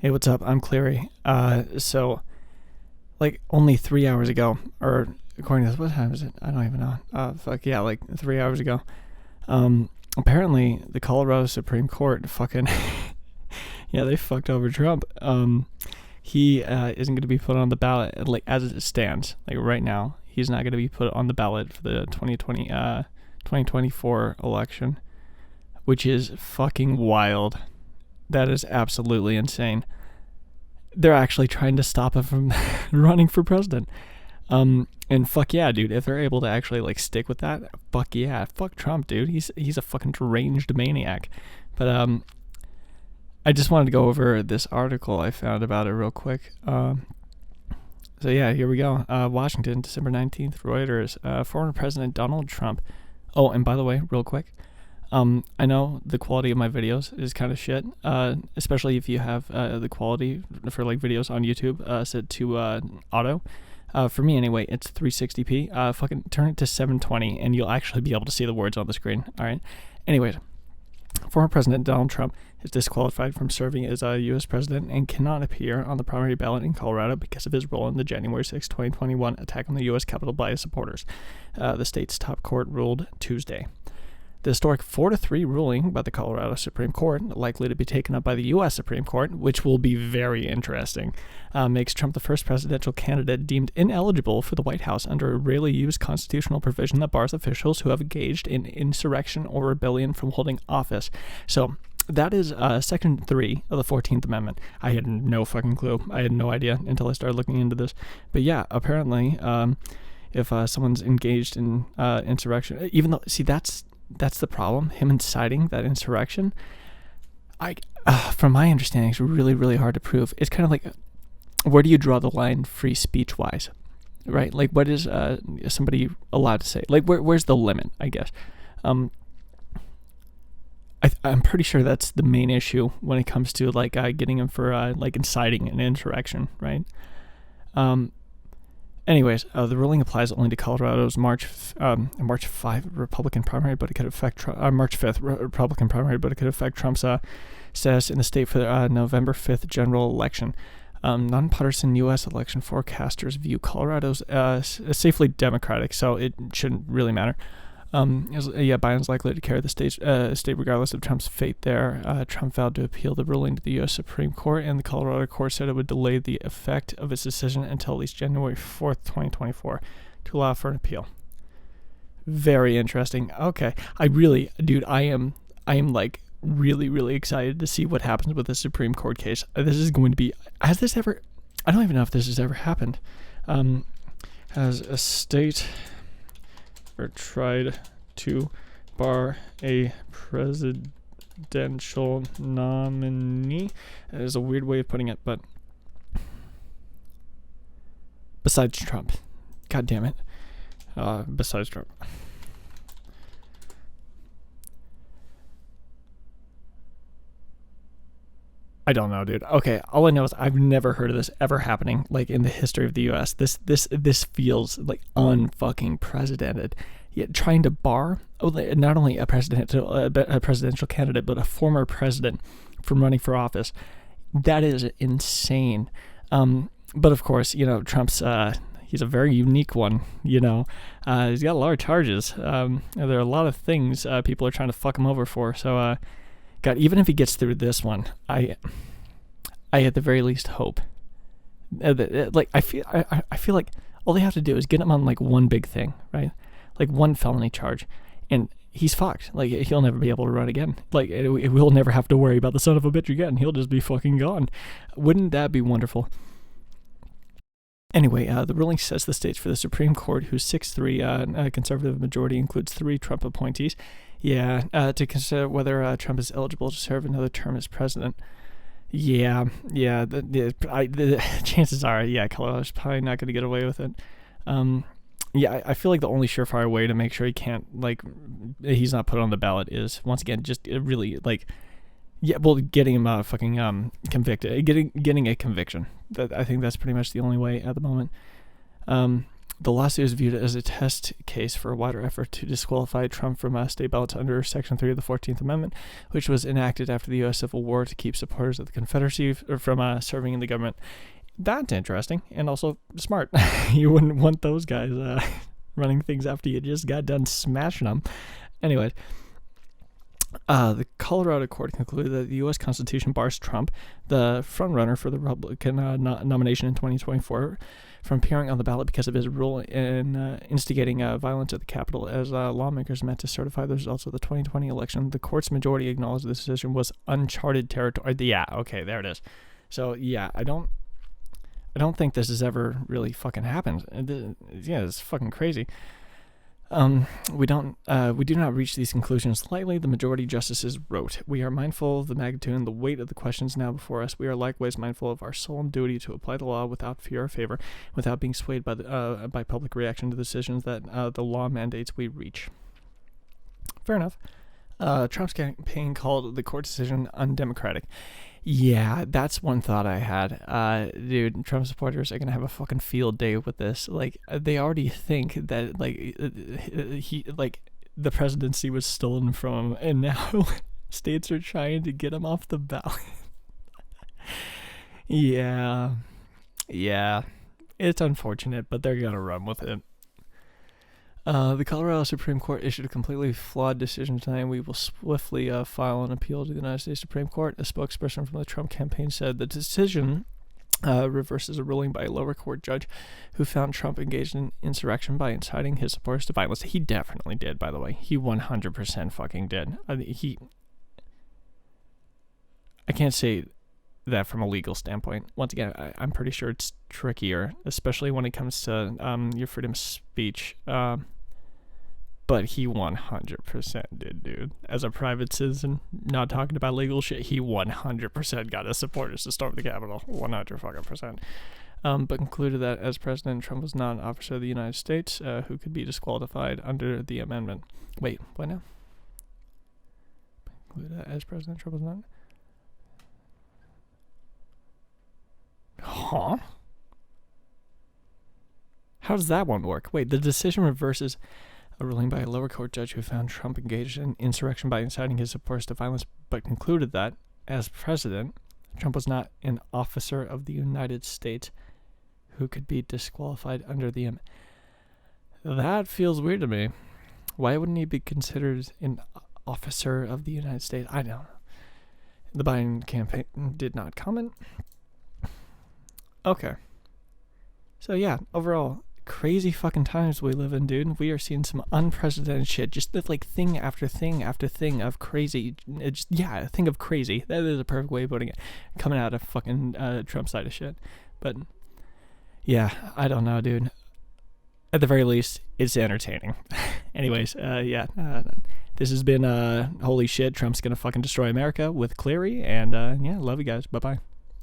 Hey, what's up? I'm Cleary. So, like, only 3 hours ago, or according to this, what time is it? I don't even know. Like 3 hours ago. Apparently, the Colorado Supreme Court fucking, yeah, they fucked over Trump. He isn't going to be put on the ballot, like, as it stands. Like, right now, he's not going to be put on the ballot for the 2024 election, which is fucking wild. That is absolutely insane. They're actually trying to stop him from running for president. And fuck yeah, dude. If they're able to actually like stick with that, fuck yeah. Fuck Trump, dude. He's a fucking deranged maniac. But I just wanted to go over this article I found about it real quick. So yeah, here we go. Washington, December 19th, Reuters. Former President Donald Trump. Oh, and by the way, real quick, I know the quality of my videos is kind of shit, especially if you have the quality for like videos on YouTube set to auto. For me anyway, it's 360p. Fucking turn it to 720 and you'll actually be able to see the words on the screen. All right. Anyways, former President Donald Trump is disqualified from serving as a U.S. president and cannot appear on the primary ballot in Colorado because of his role in the January 6, 2021 attack on the U.S. Capitol by his supporters. The state's top court ruled Tuesday. The historic 4-3 ruling by the Colorado Supreme Court, likely to be taken up by the U.S. Supreme Court, which will be very interesting, makes Trump the first presidential candidate deemed ineligible for the White House under a rarely used constitutional provision that bars officials who have engaged in insurrection or rebellion from holding office. So that is Section 3 of the 14th Amendment. I had no fucking clue. I had no idea until I started looking into this. But yeah, apparently, if someone's engaged in insurrection, even though, see, that's the problem. Him inciting that insurrection, from my understanding, it's really, really hard to prove. It's kind of like, where do you draw the line free speech wise, right? Like, what is somebody allowed to say? Like, where's the limit, I guess? I'm pretty sure that's the main issue when it comes to like getting him for like inciting an insurrection, right? Anyways, the ruling applies only to Colorado's March 5 Republican primary, but it could affect March 5th Republican primary, but it could affect Trump's status in the state for the November 5th general election. Nonpartisan U.S. election forecasters view Colorado's safely Democratic, so it shouldn't really matter. Biden's likely to carry the state regardless of Trump's fate there. Trump vowed to appeal the ruling to the U.S. Supreme Court, and the Colorado court said it would delay the effect of its decision until at least January 4th, 2024, to allow for an appeal. Very interesting. Okay, I am like really, really excited to see what happens with the Supreme Court case. This is going to be, I don't even know if this has ever happened. Has a state tried to bar a presidential nominee. That is a weird way of putting it, but besides Trump. God damn it. Besides Trump. I don't know, dude. Okay, all I know is I've never heard of this ever happening, like in the history of the U.S. This feels like unfucking precedented. Yet trying to bar not only a presidential candidate, but a former president from running for office. That is insane. But of course, Trump's he's a very unique one. He's got a lot of charges. There are a lot of things people are trying to fuck him over for. So. God, even if he gets through this one, I at the very least hope. I feel like all they have to do is get him on like one big thing, right? Like one felony charge, and he's fucked. Like he'll never be able to run again. Like we'll never have to worry about the son of a bitch again. He'll just be fucking gone. Wouldn't that be wonderful? Anyway, the ruling sets the stage for the Supreme Court, whose 6-3 conservative majority includes 3 Trump appointees. To consider whether Trump is eligible to serve another term as president. The chances are, Colorado's probably not going to get away with it. I feel like the only surefire way to make sure he's not put on the ballot is, once again, just really getting him fucking convicted, getting a conviction. I think that's pretty much the only way at the moment. The lawsuit is viewed as a test case for a wider effort to disqualify Trump from state ballots under Section 3 of the 14th Amendment, which was enacted after the U.S. Civil War to keep supporters of the Confederacy from serving in the government. That's interesting and also smart. You wouldn't want those guys running things after you just got done smashing them. Anyway, the Colorado court concluded that the U.S. Constitution bars Trump, the frontrunner for the Republican nomination in 2024, from appearing on the ballot because of his role in instigating violence at the Capitol. As lawmakers met to certify the results of the 2020 election, the court's majority acknowledged the decision was uncharted territory. Yeah, okay, there it is. So yeah, I don't think this has ever really fucking happened. Yeah, it's fucking crazy. We do not reach these conclusions lightly, the majority justices wrote. We are mindful of the magnitude and the weight of the questions now before us. We are likewise mindful of our solemn duty to apply the law without fear or favor, without being swayed by public reaction to the decisions that the law mandates we reach. Fair enough. Trump's campaign called the court decision undemocratic. Yeah, that's one thought I had. Dude, Trump supporters are gonna have a fucking field day with this. Like, they already think that the presidency was stolen from him, and now states are trying to get him off the ballot. Yeah, it's unfortunate, but they're gonna run with it. The Colorado Supreme Court issued a completely flawed decision tonight. We will swiftly file an appeal to the United States Supreme Court. A spokesperson from the Trump campaign said the decision reverses a ruling by a lower court judge who found Trump engaged in insurrection by inciting his supporters to violence. He definitely did, by the way. He 100% fucking did. I can't say that from a legal standpoint. Once again, I'm pretty sure it's trickier, especially when it comes to your freedom of speech. But he 100% did, dude. As a private citizen, not talking about legal shit, he 100% got his supporters to storm the Capitol. 100%. But concluded that as president, Trump was not an officer of the United States who could be disqualified under the amendment. Wait, what now? Concluded that as president, Trump was not... Huh? How does that one work? Wait, the decision reverses a ruling by a lower court judge who found Trump engaged in insurrection by inciting his supporters to violence, but concluded that, as president, Trump was not an officer of the United States who could be disqualified under the... That feels weird to me. Why wouldn't he be considered an officer of the United States? I don't know. The Biden campaign did not comment. Okay. So yeah, overall, crazy fucking times we live in, dude. We are seeing some unprecedented shit. Just like thing after thing after thing of crazy. Think of crazy. That is a perfect way of putting it. Coming out of fucking Trump side of shit. But yeah, I don't know, dude. At the very least, it's entertaining. Anyways, this has been holy shit. Trump's gonna fucking destroy America with Cleary, and love you guys. Bye bye.